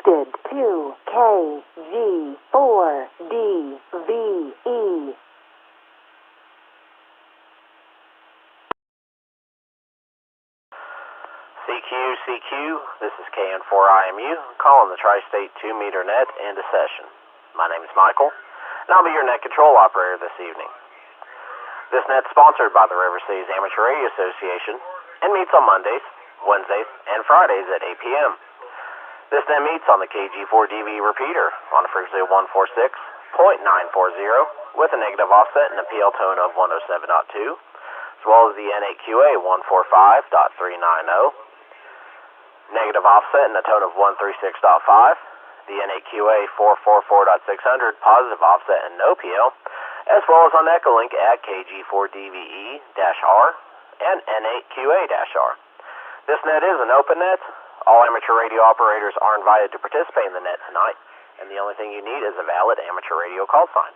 connected to KG4DVE. CQ, this is KN4IMU, calling the Tri-State 2-meter net into session. My name is Michael, and I'll be your net control operator this evening. This net's sponsored by the River Cities Amateur Radio Association and meets on Mondays, Wednesdays, and Fridays at 8 p.m. This net meets on the KG4DVE repeater on a frequency of 146.940 with a negative offset and a PL tone of 107.2, as well as the N8QA 145.390. Negative offset and a tone of 136.5, the N8QA 444.600, positive offset and no PL, as well as on Echolink at KG4DVE-R and N8QA-R. This net is an open net. All amateur radio operators are invited to participate in the net tonight, and the only thing you need is a valid amateur radio call sign.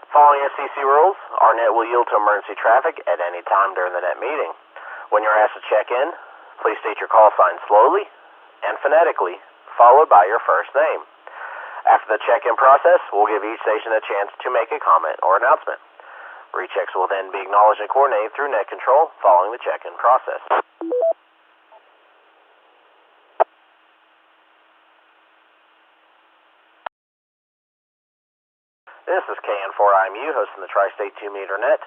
Following FCC rules, our net will yield to emergency traffic at any time during the net meeting. When you're asked to check in, please state your call sign slowly and phonetically, followed by your first name. After the check-in process, we'll give each station a chance to make a comment or announcement. Rechecks will then be acknowledged and coordinated through net control following the check-in process. This is KN4IMU hosting the Tri-State 2-meter net.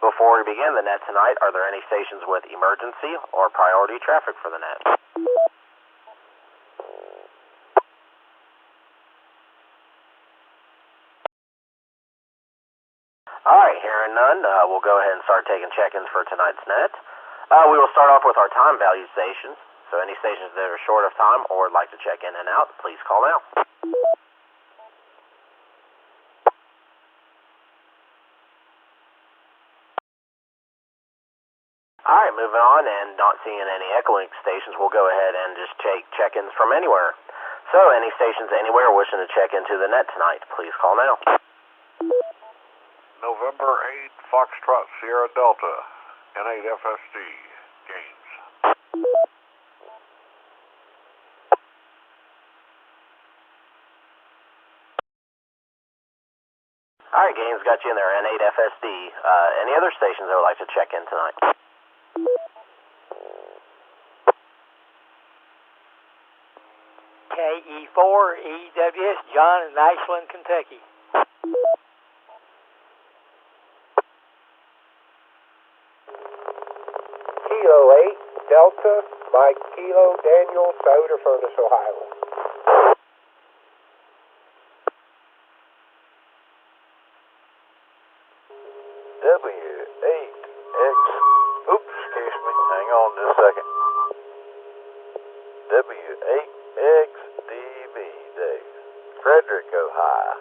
Before we begin the net tonight, are there any stations with emergency or priority traffic for the net? Alright, hearing none, we'll go ahead and start taking check-ins for tonight's net. We will start off with our time value stations. So any stations that are short of time or would like to check in and out, please call now. Alright, moving on, and not seeing any Echolink stations, we'll go ahead and just take check-ins from anywhere. So, any stations anywhere wishing to check into the net tonight, please call now. November 8, Foxtrot Sierra Delta, N8FSD, Gaines. Alright, Gaines, got you in there, N8FSD. Any other stations that would like to check in tonight? KE4EWS, John in Ashland, Kentucky. Kilo 8, Delta, Mike Kilo, Daniel, Soda Furnace, Ohio. W8X, oops, excuse me, hang on just a second. W8XDB, Dave, Frederick, Ohio.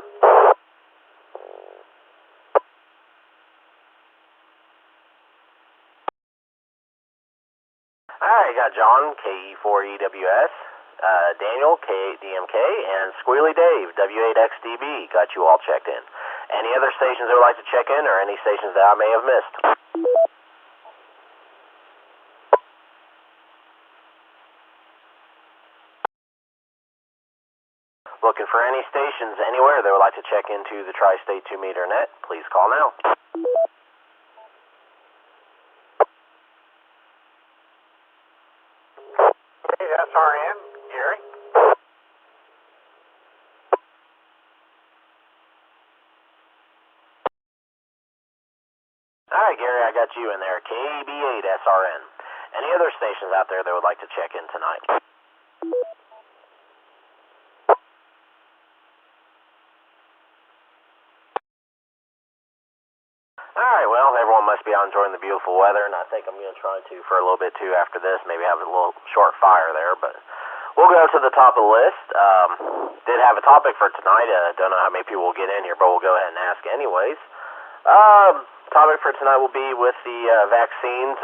Alright, got John, KE4EWS, Daniel, K8DMK, and Squealy Dave, W8XDB. Got you all checked in. Any other stations that would like to check in, or any stations that I may have missed? Looking for any stations anywhere that would like to check into the Tri-State 2-meter net, please call now. SRN, Gary. Alright, Gary, I got you in there, KB8SRN. Any other stations out there that would like to check in tonight? Alright, well, everyone must be out enjoying the beautiful weather, and I think I'm going to try to for a little bit too after this, maybe have a little short fire there, but we'll go to the top of the list. Did have a topic for tonight. Don't know how many people will get in here, but we'll go ahead and ask anyways. Topic for tonight will be with the vaccines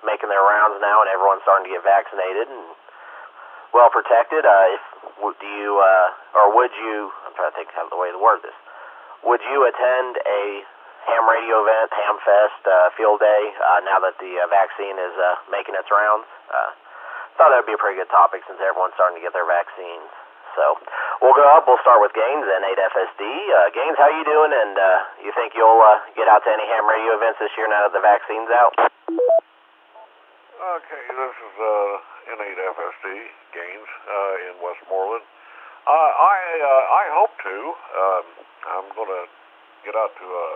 making their rounds now, and everyone's starting to get vaccinated and well protected. Would you, I'm trying to think of the way to word this. Would you attend a ham radio event, Hamfest, field day, now that the vaccine is making its rounds. Thought that would be a pretty good topic since everyone's starting to get their vaccines. So we'll go up. We'll start with Gaines, N8FSD. Gaines, how you doing? And you think you'll get out to any ham radio events this year now that the vaccine's out? Okay, this is N8FSD, Gaines, in Westmoreland. I hope to. I'm going to get out to a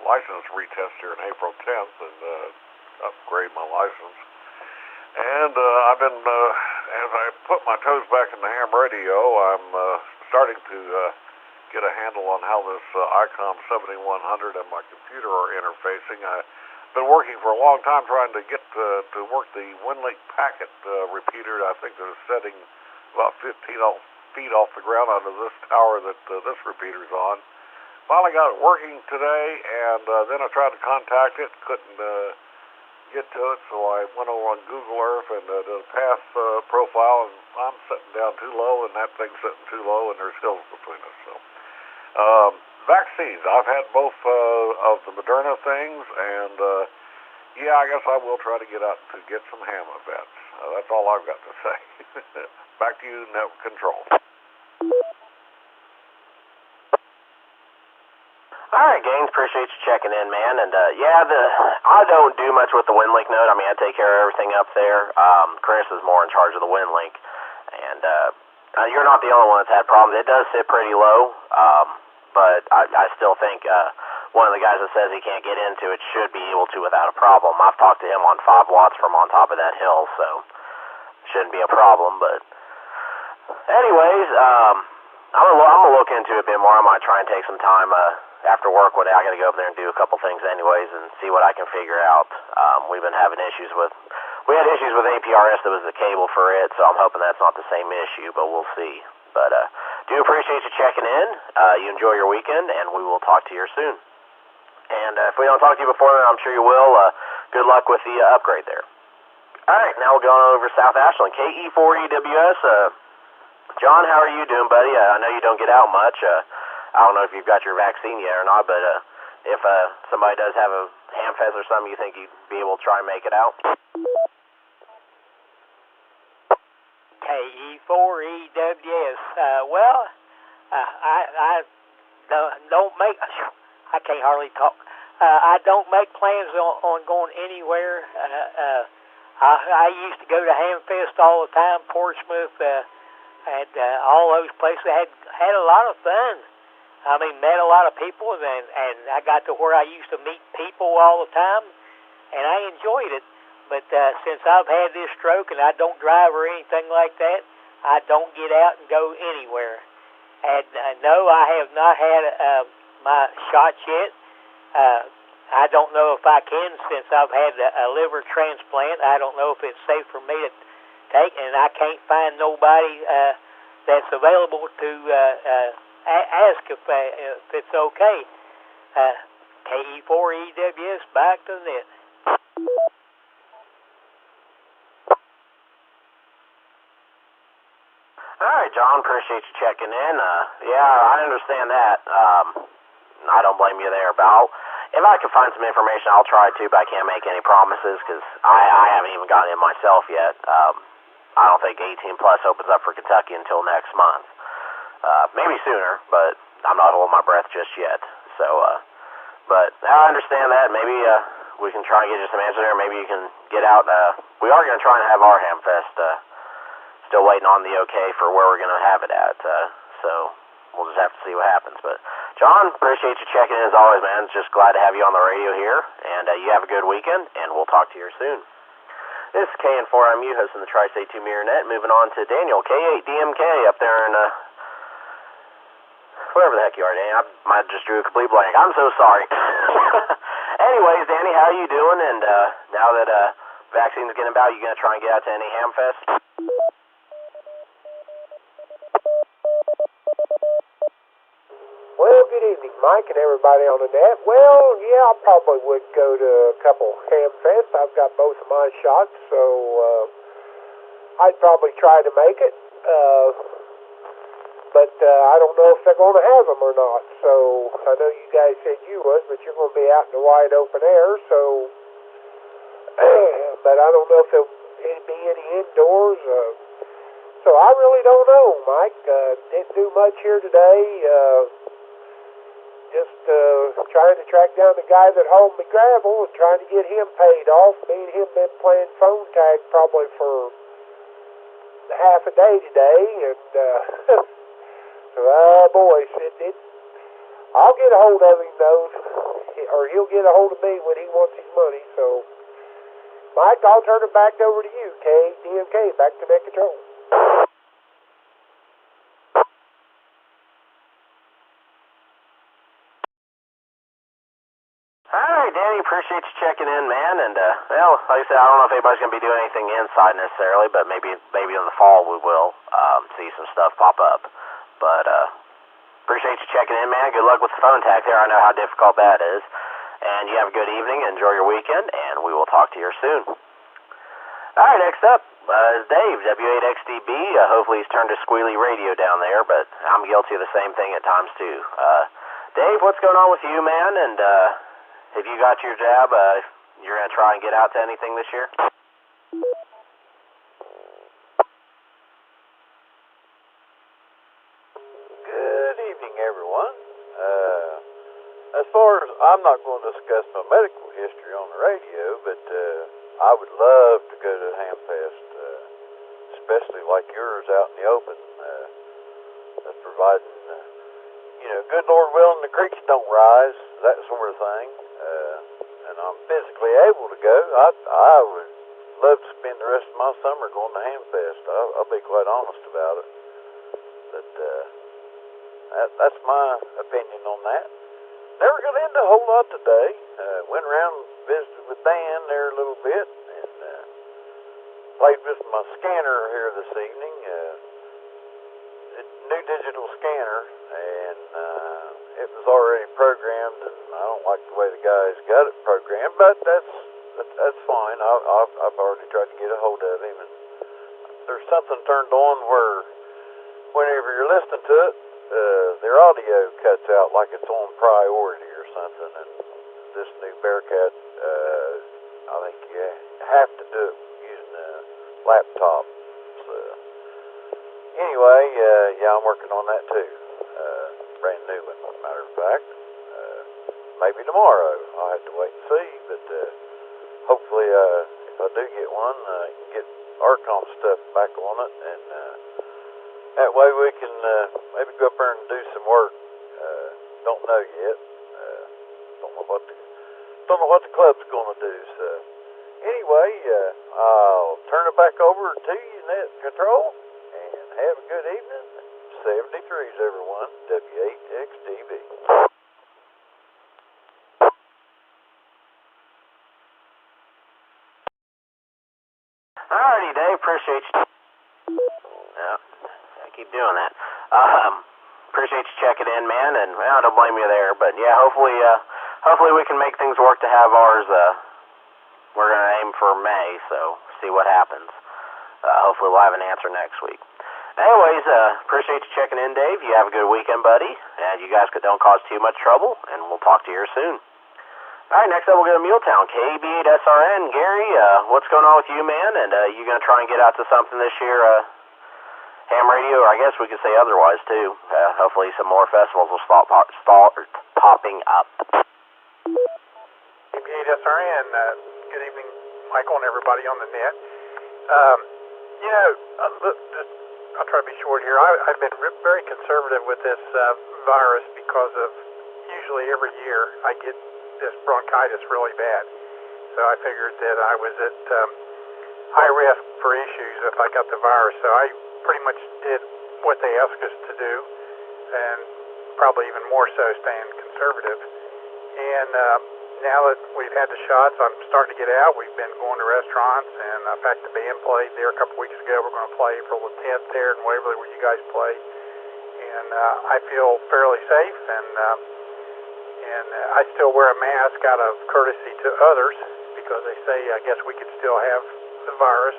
license retest here in April 10th and upgrade my license. And I've been, as I put my toes back in the ham radio, I'm starting to get a handle on how this ICOM 7100 and my computer are interfacing. I've been working for a long time trying to get to work the WinLink packet repeater. I think they're setting about 15 feet off the ground out of this tower that this repeater's on. Finally got it working today, and then I tried to contact it, couldn't get to it, so I went over on Google Earth and did a path profile, and I'm sitting down too low, and that thing's sitting too low, and there's hills between us. So, vaccines. I've had both of the Moderna things, and yeah, I guess I will try to get out to get some ham events. That's all I've got to say. Back to you, Network Control. All right, Gaines, appreciate you checking in, man. And yeah, I don't do much with the WinLink node. I mean, I take care of everything up there. Chris is more in charge of the WinLink, and you're not the only one that's had problems. It does sit pretty low, but I still think one of the guys that says he can't get into it should be able to without a problem. I've talked to him on 5 watts from on top of that hill, so shouldn't be a problem. But anyways, I'm gonna look into it a bit more. I might try and take some time after work one day. I gotta go up there and do a couple things anyways and see what I can figure out. We've been having issues with APRS. That was the cable for it, so I'm hoping that's not the same issue, but we'll see. But do appreciate you checking in. You enjoy your weekend, and we will talk to you soon. And if we don't talk to you before then, I'm sure you will. Good luck with the upgrade there. All right, now we're going over South Ashland, KE4EWS. John, how are you doing, buddy? I know you don't get out much. I don't know if you've got your vaccine yet or not, but if somebody does have a Hamfest or something, you think you'd be able to try and make it out? KE4EWS. Well, I don't make. I can't hardly talk. I don't make plans on going anywhere. I used to go to Hamfest all the time, Portsmouth, and all those places. Had a lot of fun. I mean, met a lot of people, and I got to where I used to meet people all the time, and I enjoyed it. But since I've had this stroke and I don't drive or anything like that, I don't get out and go anywhere. And no, I have not had my shots yet. I don't know if I can since I've had a liver transplant. I don't know if it's safe for me to take, and I can't find nobody that's available to ask if it's okay. KE4EWS, back to the net. All right, John, appreciate you checking in. Yeah, I understand that. I don't blame you there, but if I can find some information, I'll try to, but I can't make any promises because I haven't even gotten in myself yet. I don't think 18 Plus opens up for Kentucky until next month. Maybe sooner, but I'm not holding my breath just yet. So, but I understand that. Maybe we can try and get you some answers there. Maybe you can get out. We are going to try and have our Hamfest. Still waiting on the okay for where we're going to have it at. So we'll just have to see what happens. But John, appreciate you checking in as always, man. Just glad to have you on the radio here. And you have a good weekend, and we'll talk to you soon. This is KN4MU hosting the Tri-State 2 Mirror Net. Moving on to Daniel, K8DMK up there in wherever the heck you are, Danny. I might just drew a complete blank. I'm so sorry. Anyways, Danny, how are you doing? And now that vaccine's getting about, you going to try and get out to any Hamfest? Well, good evening, Mike, and everybody on the net. Well, yeah, I probably would go to a couple Hamfests. I've got both of my shots, so I'd probably try to make it. but I don't know if they're going to have them or not. So I know you guys said you was, but you're going to be out in the wide open air. So, but I don't know if there'll be any indoors. So I really don't know, Mike. Didn't do much here today. Just trying to track down the guy that hauled me gravel and trying to get him paid off. Me and him been playing phone tag probably for half a day today, and boy, I'll get a hold of him though, or he'll get a hold of me when he wants his money. So, Mike, I'll turn it back over to you. KDMK, back to Net Control. Alright, Danny, appreciate you checking in, man, and, well, like I said, I don't know if anybody's going to be doing anything inside necessarily, but maybe in the fall we will, see some stuff pop up, but, appreciate you checking in, man. Good luck with the phone tag there. I know how difficult that is, and you have a good evening, enjoy your weekend, and we will talk to you soon. Alright, next up is Dave, W8XDB, hopefully he's turned his squealy radio down there, but I'm guilty of the same thing at times, too. Dave, what's going on with you, man, and, have you got your jab? You're going to try and get out to anything this year? Good evening, everyone. As far as, I'm not going to discuss my medical history on the radio, but I would love to go to Hamfest, especially like yours out in the open. That's providing, good Lord willing, the creeks don't rise, that sort of thing. And I'm physically able to go. I would love to spend the rest of my summer going to Hamfest. I'll be quite honest about it. But that's my opinion on that. Never got into a whole lot today. Went around and visited with Dan there a little bit, and played with my scanner here this evening. New digital scanner, and it was already programmed, and I don't like the way the guys got it programmed, but that's fine. I've already tried to get a hold of him, and there's something turned on where whenever you're listening to it, their audio cuts out like it's on priority or something, and this new Bearcat, I think you have to do it using a laptop. So, anyway, yeah, I'm working on that too. Brand new one, as a matter of fact. Maybe tomorrow. I'll have to wait and see, but hopefully, if I do get one, you can get Arcom stuff back on it, and that way we can maybe go up there and do some work. Don't know yet. Don't know what the club's going to do. So anyway, I'll turn it back over to you, Net Control, and have a good evening. 73s, everyone. W8XDB. Alrighty, Dave. Appreciate you. Yeah, I keep doing that. Appreciate you checking in, man, and I don't blame you there. But yeah, hopefully we can make things work to have ours. We're gonna aim for May, so see what happens. Hopefully we'll have an answer next week. Anyways, appreciate you checking in, Dave. You have a good weekend, buddy, and you guys don't cause too much trouble, and we'll talk to you soon. Alright, next up we'll go to Muletown, KB8SRN. Gary, what's going on with you, man? And you going to try and get out to something this year, ham radio, or I guess we could say otherwise, too. Hopefully some more festivals will start popping up. KB8SRN, good evening, Michael, and everybody on the net. I'll try to be short here. I've been very conservative with this virus because of usually every year I get this bronchitis really bad. So I figured that I was at high risk for issues if I got the virus. So I pretty much did what they asked us to do, and probably even more so staying conservative. And now that we've had the shots, I'm starting to get out. We've been going to restaurants, and in fact, the band played there a couple weeks ago. We're going to play April the 10th there in Waverly, where you guys play. And I feel fairly safe, and I still wear a mask out of courtesy to others because they say, I guess we could still have the virus,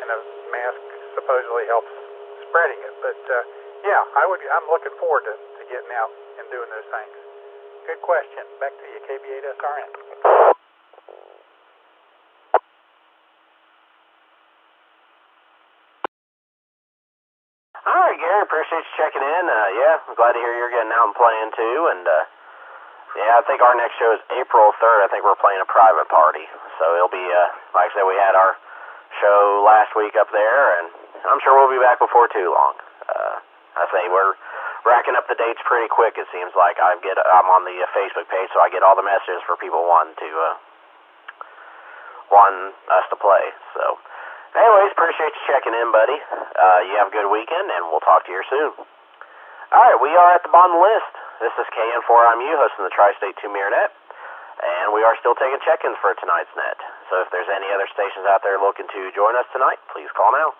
and a mask supposedly helps spreading it. But Yeah, I'm looking forward to getting out and doing those things. Good question. Back to you, KB8SRN. All right, Gary, appreciate you checking in. Yeah, I'm glad to hear you're getting out and playing too. And yeah, I think our next show is April 3rd. I think we're playing a private party. So it'll be, like I said, we had our show last week up there, and I'm sure we'll be back before too long. I say we're racking up the dates pretty quick, it seems like. I'm on the Facebook page, so I get all the messages for people wanting us to play. So anyways, appreciate you checking in, buddy. You have a good weekend, and we'll talk to you soon. All right, we are at the bottom of the list. This is KN4IMU hosting the Tri-State 2 Mirror Net, and we are still taking check-ins for tonight's net. So if there's any other stations out there looking to join us tonight, please call now.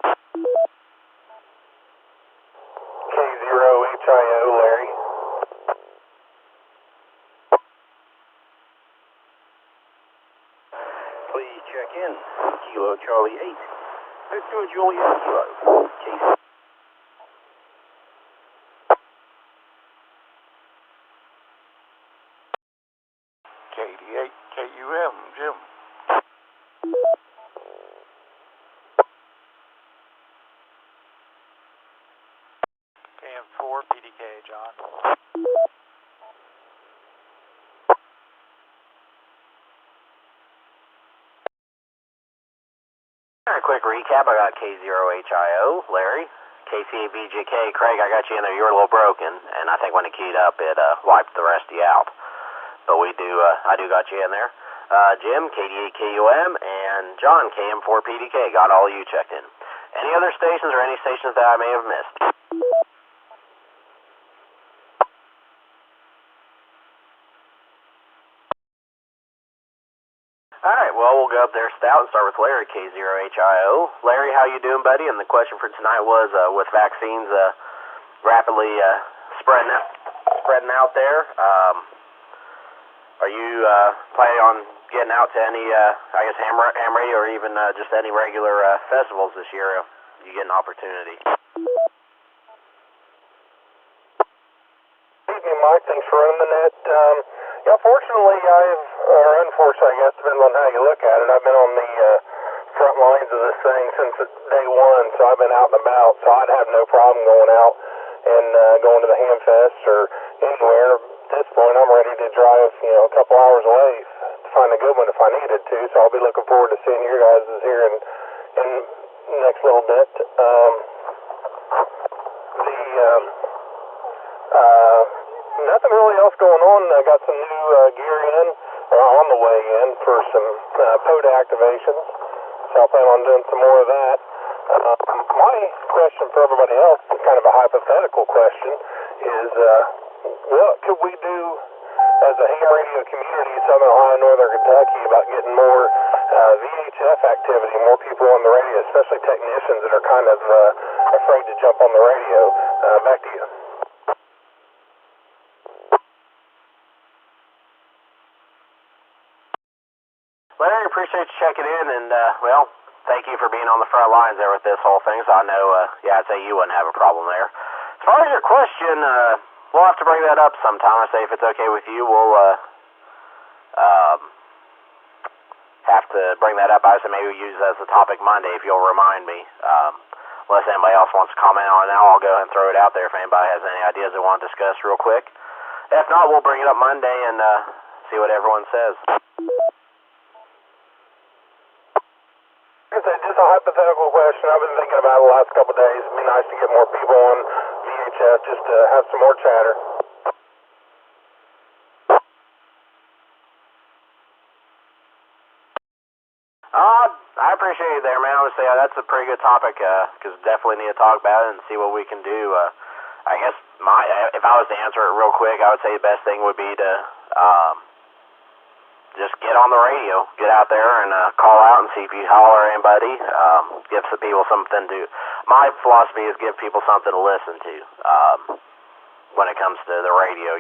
K0HIO, Larry. Please check in. Kilo Charlie 8. Let's do a Juliet Kilo. KD8 KUM, Jim. KM4 PDK, John. All right, quick recap. I got K0HIO, Larry. KCABJK, Craig, I got you in there. You were a little broken, and I think when it keyed up, it wiped the rest of you out. But I do got you in there. Jim, KD8KUM, and John, KM4PDK, got all of you checked in. Any other stations or any stations that I may have missed? All right, well, we'll go up there stout and start with Larry, K0HIO. Larry, how you doing, buddy? And the question for tonight was, with vaccines rapidly spreading out there, are you planning on getting out to any, I guess, ham radio or even just any regular festivals this year if you get an opportunity? Hey, Mike, thanks for running the net. Yeah, fortunately, or unfortunately, I guess, depends on how you look at it, I've been on the front lines of this thing since day one, so I've been out and about, so I'd have no problem going out and going to the Ham Fest or anywhere. At this point, I'm ready to drive, a couple hours away to find a good one if I needed to, so I'll be looking forward to seeing your guys here in the next little bit. Nothing really else going on. I got some new gear on the way in for some POTA activations, so I'll plan on doing some more of that. My question for everybody else, kind of a hypothetical question, is what could we do as a ham radio community in Southern Ohio, Northern Kentucky about getting more VHF activity, more people on the radio, especially technicians that are kind of afraid to jump on the radio? Back to you. Larry, appreciate you checking in, and, well, thank you for being on the front lines there with this whole thing, so I know, I'd say you wouldn't have a problem there. As far as your question, we'll have to bring that up sometime. I say if it's okay with you, we'll have to bring that up. I say maybe use it as a topic Monday if you'll remind me. Unless anybody else wants to comment on it now, I'll go ahead and throw it out there if anybody has any ideas they want to discuss real quick. If not, we'll bring it up Monday and see what everyone says. Like I said, just a hypothetical question I've been thinking about the last couple of days. It'd be nice to get more people on VHF just to have some more chatter. I appreciate you there, man. I would say that's a pretty good topic, because definitely need to talk about it and see what we can do. I guess if I was to answer it real quick, I would say the best thing would be to just get on the radio, get out there and call out and see if you holler at anybody. Give some people something to. My philosophy is give people something to listen to when it comes to the radio.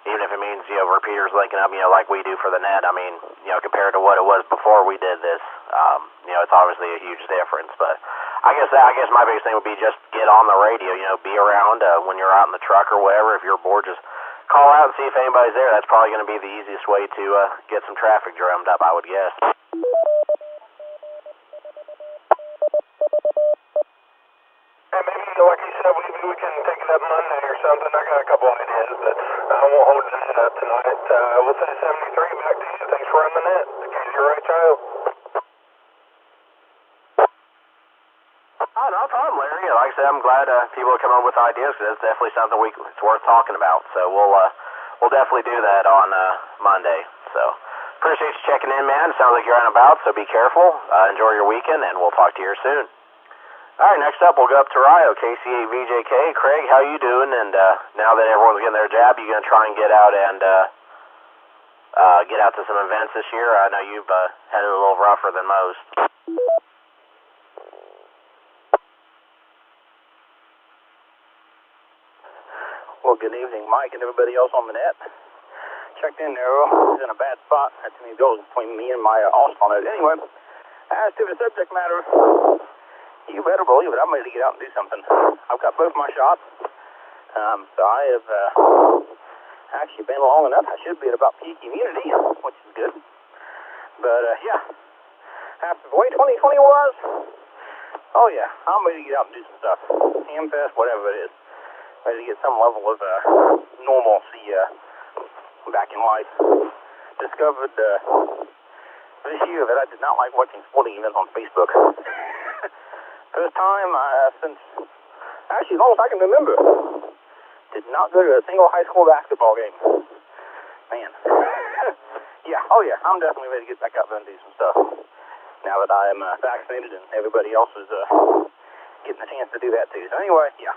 Even if it means repeaters linking up, like we do for the net. I mean, compared to what it was before we did this, it's obviously a huge difference. But I guess my biggest thing would be just get on the radio, be around when you're out in the truck or whatever. If you're bored, just call out and see if anybody's there. That's probably going to be the easiest way to get some traffic drummed up, I would guess. And maybe, like you said, maybe we can take it up Monday or something. I got a couple ideas, but I won't hold the net up tonight. We'll say 73 back to you. Thanks for running the net. You're right, child. Oh, no problem, Larry. Like I said, I'm glad people are coming up with ideas, because it's definitely something it's worth talking about. So we'll definitely do that on Monday. So appreciate you checking in, man. It sounds like you're out and about, so be careful. Enjoy your weekend, and we'll talk to you here soon. All right, next up, we'll go up to Rio, KC8VJK. Craig, how you doing? And now that everyone's getting their jab, you going to try and get out and get out to some events this year? I know you've had it a little rougher than most. Well, good evening, Mike, and everybody else on the net. Checked in there. He's in a bad spot. That's any goes between me and my Austin. Anyway, as to the subject matter, you better believe it. I'm ready to get out and do something. I've got both my shots. So I have actually been long enough. I should be at about peak immunity, which is good. But, yeah, after the way 2020 was, oh, yeah, I'm ready to get out and do some stuff. Hamfest, whatever it is. Ready to get some level of normalcy back in life. Discovered this year that I did not like watching sporting events on Facebook. First time since, actually, as long as I can remember, did not go to a single high school basketball game. Man. Yeah, oh yeah, I'm definitely ready to get back out there and do some stuff. Now that I am vaccinated and everybody else is getting a chance to do that too. So anyway, yeah.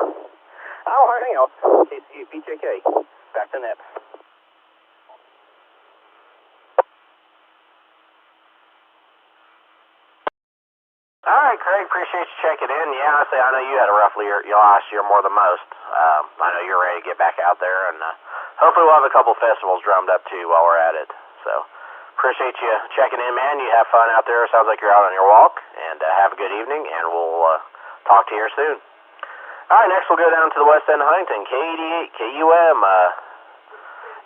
I don't have anything else. KC8VJK, back to net. All right, Craig, appreciate you checking in. Yeah, I know you had a rough year last year more than most. I know you're ready to get back out there, and hopefully we'll have a couple festivals drummed up too while we're at it. So appreciate you checking in, man. You have fun out there. Sounds like you're out on your walk, and have a good evening, and we'll talk to you here soon. All right, next we'll go down to the west end of Huntington, K88, KUM.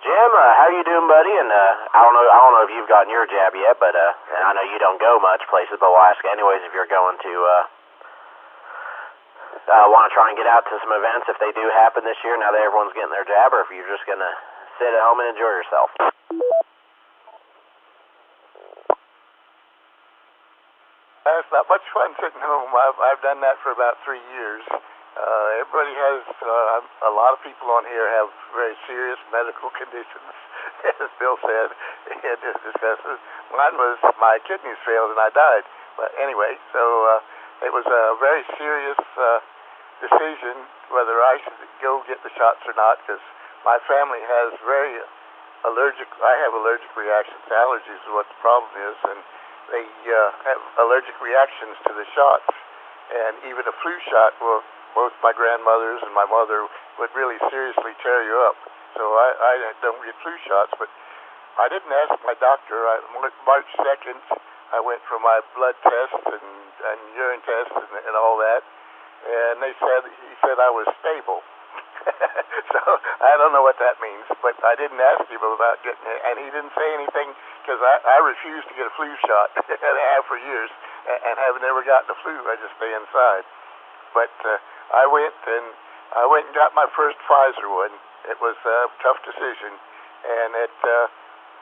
Jim, how you doing, buddy? And I don't know if you've gotten your jab yet, but and I know you don't go much places, but we'll ask anyways if you're going to want to try and get out to some events if they do happen this year. Now that everyone's getting their jab, or if you're just gonna sit at home and enjoy yourself. It's not much fun sitting home. I've done that for about 3 years. Everybody has, a lot of people on here have very serious medical conditions, as Bill said, and discusses. Mine was my kidneys failed and I died. But anyway, so it was a very serious decision whether I should go get the shots or not, because my family has I have allergic reactions. Allergies is what the problem is, and they have allergic reactions to the shots. And even a flu shot will, both my grandmothers and my mother would really seriously tear you up. So I don't get flu shots, but I didn't ask my doctor. March 2nd, I went for my blood test and urine test and all that, and he said I was stable. So I don't know what that means, but I didn't ask him about getting it, and he didn't say anything, because I refused to get a flu shot, and I have for years, and have never gotten a flu. I just stay inside. But I went and got my first Pfizer one. It was a tough decision, and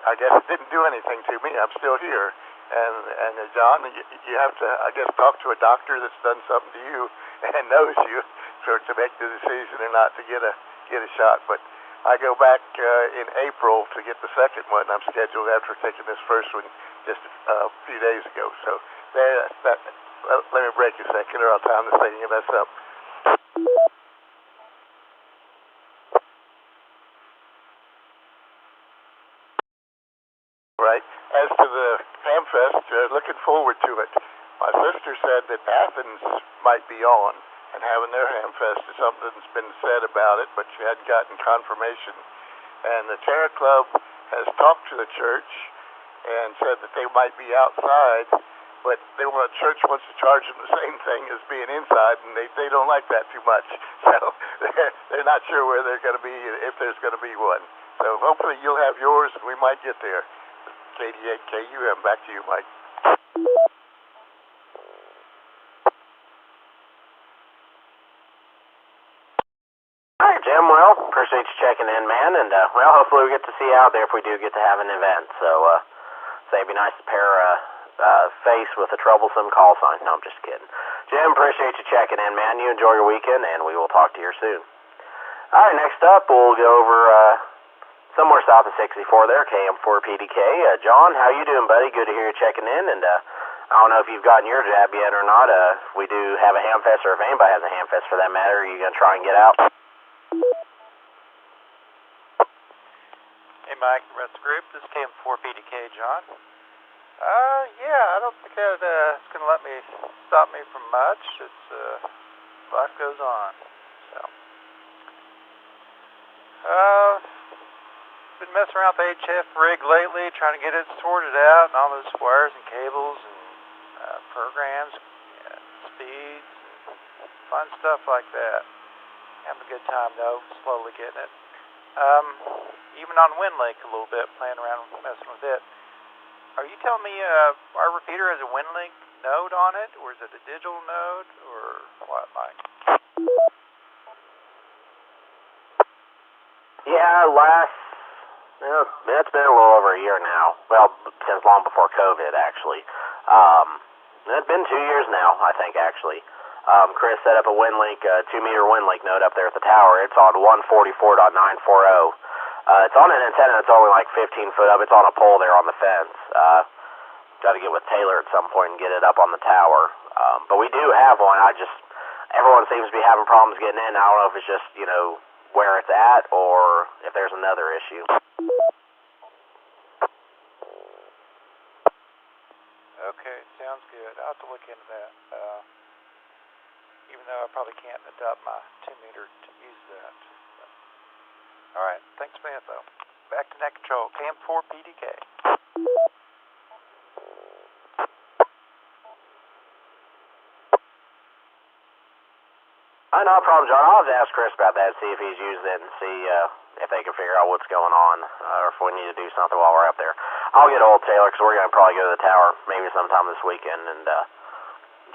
I guess it didn't do anything to me. I'm still here, and John, you have to, I guess, talk to a doctor that's done something to you and knows you to make the decision or not to get a shot. But I go back in April to get the second one. I'm scheduled after taking this first one just a few days ago. So let me break a second, or I'll time this thing and mess up. Right. As to the Hamfest, looking forward to it. My sister said that Athens might be on and having their Hamfest. Something's been said about it, but she hadn't gotten confirmation. And the Terra Club has talked to the church and said that they might be outside but church wants to charge them the same thing as being inside, and they don't like that too much. So they're not sure where they're going to be, if there's going to be one. So hopefully you'll have yours, and we might get there. KD8 KUM, back to you, Mike. All right, Jim. Well, appreciate you checking in, man. And, well, hopefully we get to see you out there if we do get to have an event. So, it'd be nice to pair face with a troublesome call sign. No, I'm just kidding. Jim, appreciate you checking in, man. You enjoy your weekend, and we will talk to you soon. All right, next up, we'll go over somewhere south of 64 there, KM4PDK. John, how you doing, buddy? Good to hear you checking in. And I don't know if you've gotten your jab yet or not. We do have a hamfest, or if anybody has a hamfest for that matter. Are you going to try and get out? Hey, Mike, rest of the group. This is KM4PDK, John. Yeah, I don't think it's going to let me stop me from much. It's life goes on. So, been messing around with the HF rig lately, trying to get it sorted out, and all those wires and cables and programs, speeds, and fun stuff like that. Having a good time though, slowly getting it. Even on WinLink a little bit, playing around messing with it. Are you telling me our repeater has a WinLink node on it, or is it a digital node, or what, Mike? Yeah, it's been a little over a year now. Well, since long before COVID, actually. It's been 2 years now, I think, actually. Chris set up a WinLink, 2-meter WinLink node up there at the tower. It's on 144.940. It's on an antenna that's only like 15 foot up. It's on a pole there on the fence. Got to get with Taylor at some point and get it up on the tower. But we do have one. Everyone seems to be having problems getting in. I don't know if it's just, where it's at or if there's another issue. Okay, sounds good. I'll have to look into that. Even though I probably can't adopt my 2-meter to use that. All right, thanks for the info. Back to net control, KM4PDK. No problem, John. I'll have to ask Chris about that, see if he's used it, and see if they can figure out what's going on, or if we need to do something while we're up there. I'll get old Taylor, because we're going to probably go to the tower maybe sometime this weekend and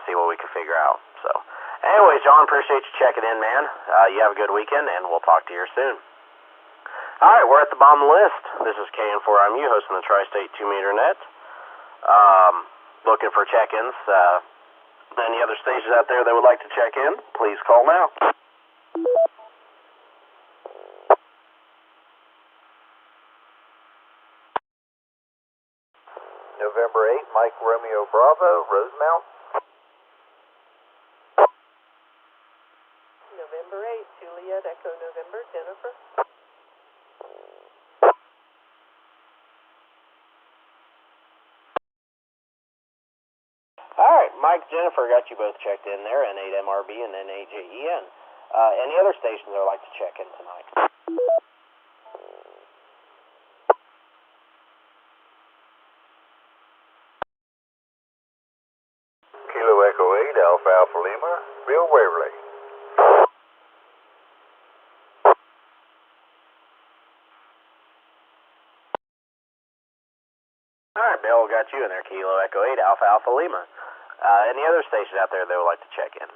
see what we can figure out. So, anyways, John, appreciate you checking in, man. You have a good weekend, and we'll talk to you here soon. All right, we're at the bottom of the list. This is KN4MU hosting the Tri-State 2-meter net. Looking for check-ins. Any other stations out there that would like to check in, please call now. November 8, Mike Romeo Bravo, Rosemount. November 8, Juliet Echo November, Jennifer. All right, Mike, Jennifer, got you both checked in there, N8MRB and N8JEN. Any other stations that would like to check in tonight? Kilo Echo 8, Alpha Alpha Lima, Bill Waverly. All right, Bill, got you in there, Kilo Echo 8, Alpha Alpha Lima. Any other stations out there that would like to check in?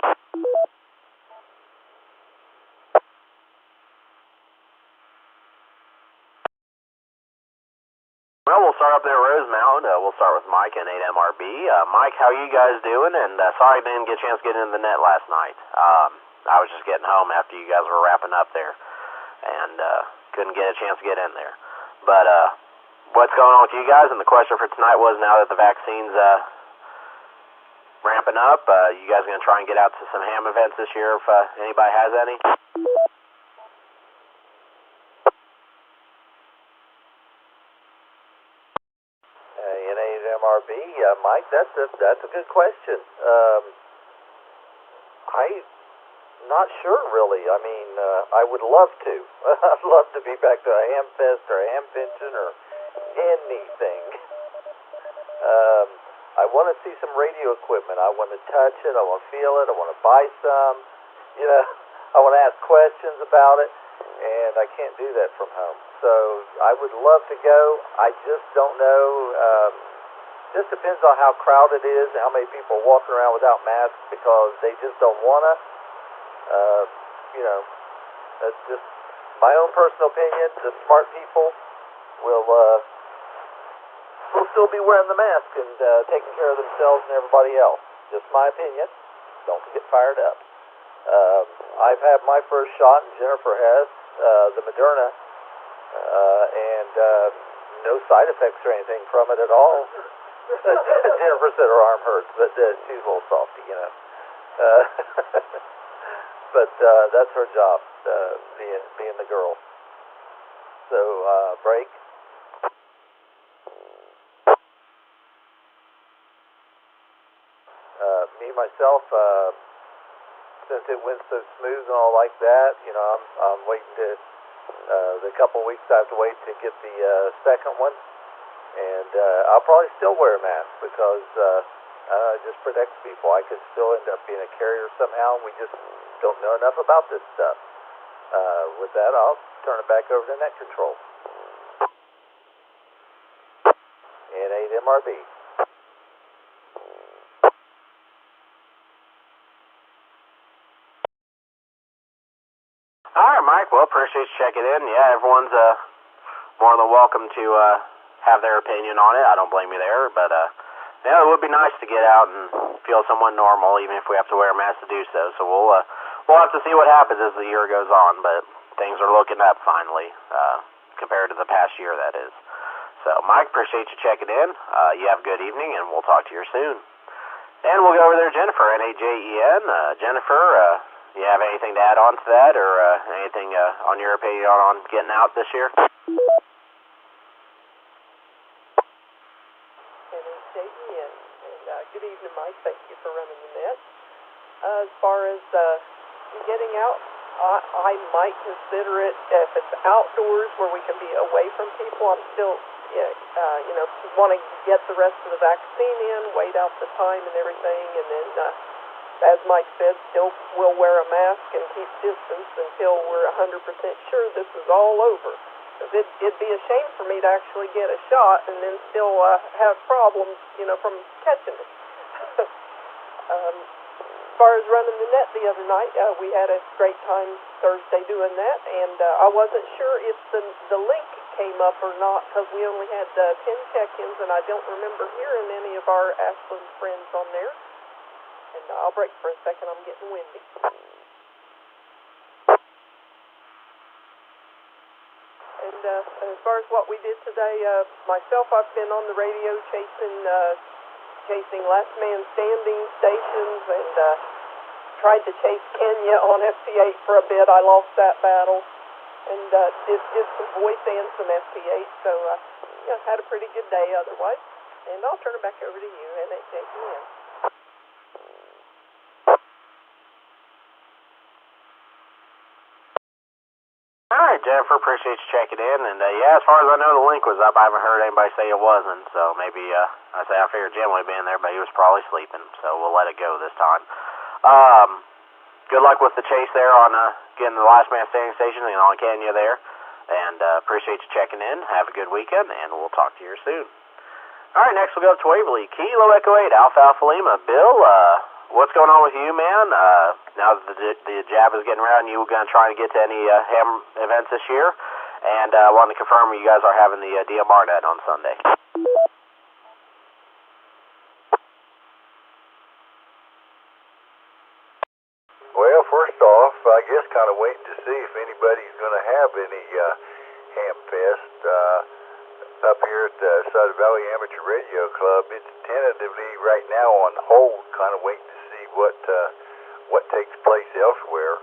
Well, we'll start up there at Rosemount. We'll start with Mike and 8MRB. Mike, how are you guys doing? And sorry I didn't get a chance to get into the net last night. I was just getting home after you guys were wrapping up there, and couldn't get a chance to get in there. But what's going on with you guys? And the question for tonight was, now that the vaccine's ramping up, you guys going to try and get out to some ham events this year if anybody has any? N8MRB, Mike, that's a good question. I'm not sure, really. I mean, I would love to. I'd love to be back to a ham fest or a ham pension or anything. I want to see some radio equipment. I want to touch it. I want to feel it. I want to buy some. You know, I want to ask questions about it, and I can't do that from home. So I would love to go. I just don't know. Just depends on how crowded it is and how many people are walking around without masks because they just don't want to. You know, that's just my own personal opinion. The smart people will still be wearing the mask and taking care of themselves and everybody else. Just my opinion. Don't get fired up. I've had my first shot, and Jennifer has the Moderna, and no side effects or anything from it at all. Jennifer said her arm hurts, but she's a little softy, you know. But that's her job, being the girl. So, break. Me, myself, since it went so smooth and all like that, you know, I'm waiting to, the couple weeks I have to wait to get the second one. And I'll probably still wear a mask because it just protects people. I could still end up being a carrier somehow. We just don't know enough about this stuff. With that, I'll turn it back over to Net Control. N8 MRB. All right, Mike. Well, appreciate you checking in. Yeah, everyone's more than welcome to have their opinion on it. I don't blame you there, but yeah, it would be nice to get out and feel somewhat normal, even if we have to wear a mask to do so. So we'll have to see what happens as the year goes on, but things are looking up finally, compared to the past year, that is. So, Mike, appreciate you checking in. You have a good evening, and we'll talk to you soon. And we'll go over there, Jennifer, N-A-J-E-N. Jennifer, you have anything to add on to that, or anything on your opinion on getting out this year? N-A-J-E-N. And good evening, Mike. Thank you for running the net. As far as getting out, I might consider it if it's outdoors where we can be away from people. I'm still, you know, want to get the rest of the vaccine in, wait out the time and everything, and then, as Mike said, still we'll wear a mask and keep distance until we're 100% sure this is all over. It'd be a shame for me to actually get a shot and then still have problems, you know, from catching it. As far as running the net the other night, we had a great time Thursday doing that, and I wasn't sure if the link came up or not because we only had 10 check-ins, and I don't remember hearing any of our Ashland friends on there. And I'll break for a second. I'm getting windy. And as far as what we did today, myself, I've been on the radio chasing Last Man Standing stations and tried to chase Kenya on FT8 for a bit. I lost that battle and did some voice and some FT8, so yeah, had a pretty good day otherwise. And I'll turn it back over to you, N-A-J-E-N. All right, Jennifer, appreciate you checking in. And yeah, as far as I know, the link was up. I haven't heard anybody say it wasn't. So maybe I figured Jim would be in there, but he was probably sleeping. So we'll let it go this time. Good luck with the chase there on getting the Last Man Standing station and on Kenya there. And appreciate you checking in. Have a good weekend, and we'll talk to you soon. All right, next we'll go to Waverly. Kilo Echo 8, Alpha Alpha Lima. Bill, what's going on with you, man? Now that the jab is getting around, you going to try to get to any ham events this year? And I wanted to confirm you guys are having the DMR net on Sunday. Well, first off, I guess kind of waiting to see if anybody's going to have any ham fest up here at the Southern Valley Amateur Radio Club. It's tentatively right now on hold, kind of waiting to see what takes place elsewhere.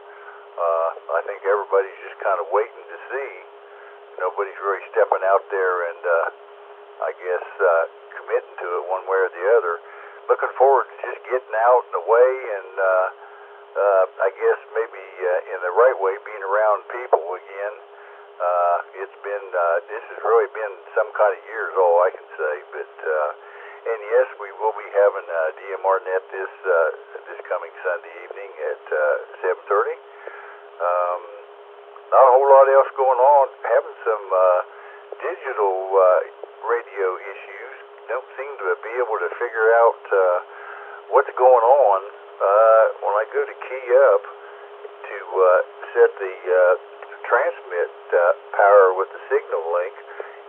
I think everybody's just kind of waiting to see. Nobody's really stepping out there and I guess committing to it one way or the other. Looking forward to just getting out and away and I guess maybe in the right way being around people again. It's been this has really been some kind of year is all I can say, but And yes, we will be having DMR Net this coming Sunday evening at 7:30. Not a whole lot else going on. Having some digital radio issues. Don't seem to be able to figure out what's going on. When I go to key up to set the transmit power with the signal link,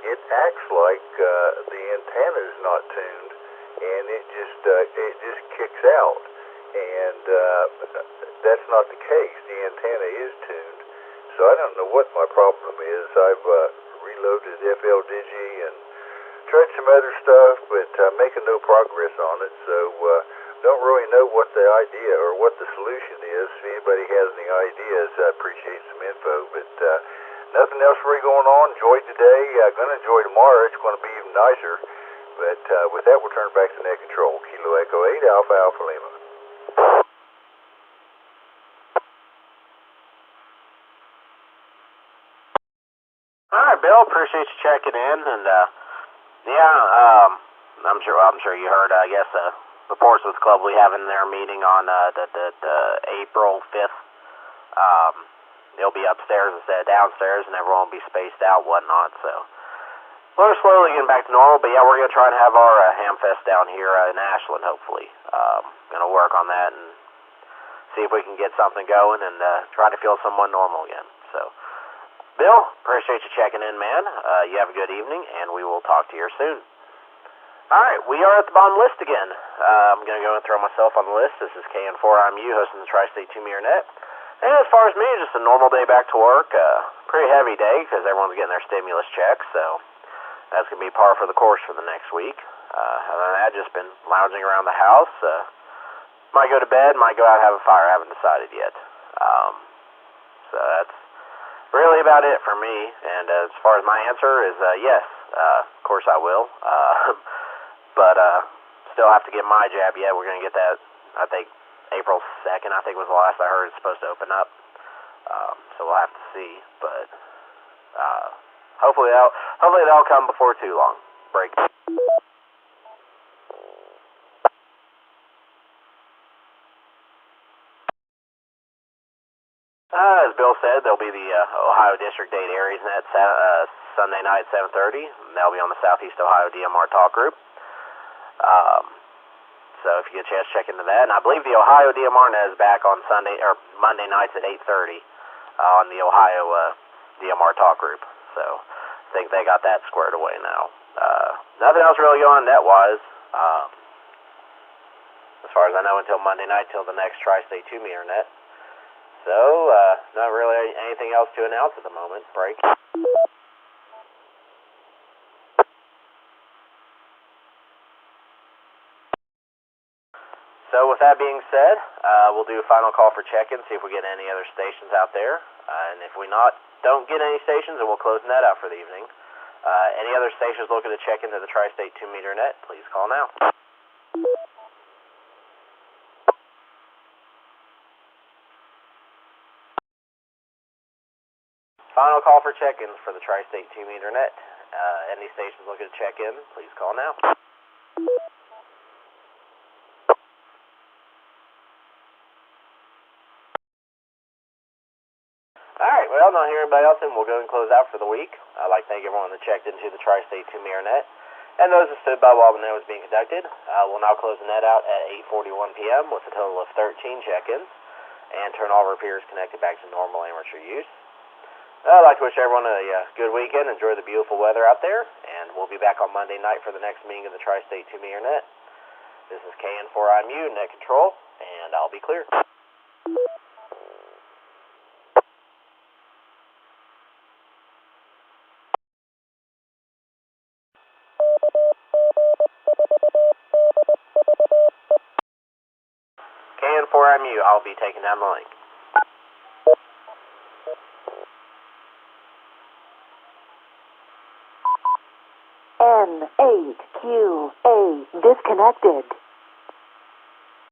it acts like the antenna is not tuned, and it just kicks out. And that's not the case. The antenna is tuned. So I don't know what my problem is. I've reloaded FLDigi and tried some other stuff, but making no progress on it. So don't really know what the idea or what the solution is. If anybody has any ideas, I appreciate some info. But nothing else really going on. Enjoyed today. Gonna enjoy tomorrow. It's going to be even nicer. But with that, we'll turn back to net control. Kilo Echo 8 Alpha Alpha Lima. All right, Bill. Appreciate you checking in, and I'm sure you heard. I guess the Portsmouth Club will be having their meeting on the April 5th. They'll be upstairs instead of downstairs, and everyone will be spaced out, whatnot. So we're slowly getting back to normal, but yeah, we're gonna try to have our ham fest down here in Ashland. Hopefully, gonna work on that and see if we can get something going and try to feel somewhat normal again. So. Bill, appreciate you checking in, man. You have a good evening, and we will talk to you soon. All right, we are at the bottom list again. I'm going to go and throw myself on the list. This is KN4IMU hosting the Tri-State 2-meter net. And as far as me, just a normal day back to work. Pretty heavy day because everyone's getting their stimulus checks, so that's going to be par for the course for the next week. Other than that, just been lounging around the house. Might go to bed, might go out and have a fire. I haven't decided yet. So that's really about it for me, and as far as my answer is yes, of course I will, but still have to get my jab yet. We're going to get that, I think, April 2nd, I think was the last I heard it's supposed to open up, so we'll have to see, but hopefully that'll come before too long. Break. As Bill said, there'll be the Ohio District 8 Aries Net Sunday night at 7:30. That'll be on the Southeast Ohio DMR Talk Group. So if you get a chance, check into that. And I believe the Ohio DMR Net is back on Monday nights at 8:30 on the Ohio DMR Talk Group. So I think they got that squared away now. Nothing else really going on net-wise. As far as I know, until Monday night, till the next Tri-State 2-meter net. So, not really anything else to announce at the moment. Break. So, with that being said, we'll do a final call for check-in, see if we get any other stations out there. And if we don't get any stations, then we'll close net out for the evening. Any other stations looking to check into the Tri-State 2-meter net, please call now. Final call for check-ins for the Tri-State 2-meter net. Any stations looking to check in, please call now. Alright, well, not hearing anybody else, and we'll go and close out for the week. I'd like to thank everyone that checked into the Tri-State 2-meter net, and those that stood by while the net was being conducted. We'll now close the net out at 8:41 p.m. with a total of 13 check-ins, and turn all repeaters connected back to normal amateur use. I'd like to wish everyone a good weekend. Enjoy the beautiful weather out there, and we'll be back on Monday night for the next meeting of the Tri-State 2-meter net. This is KN4IMU, net control, and I'll be clear. KN4IMU, I'll be taking down the link. N8QA disconnected.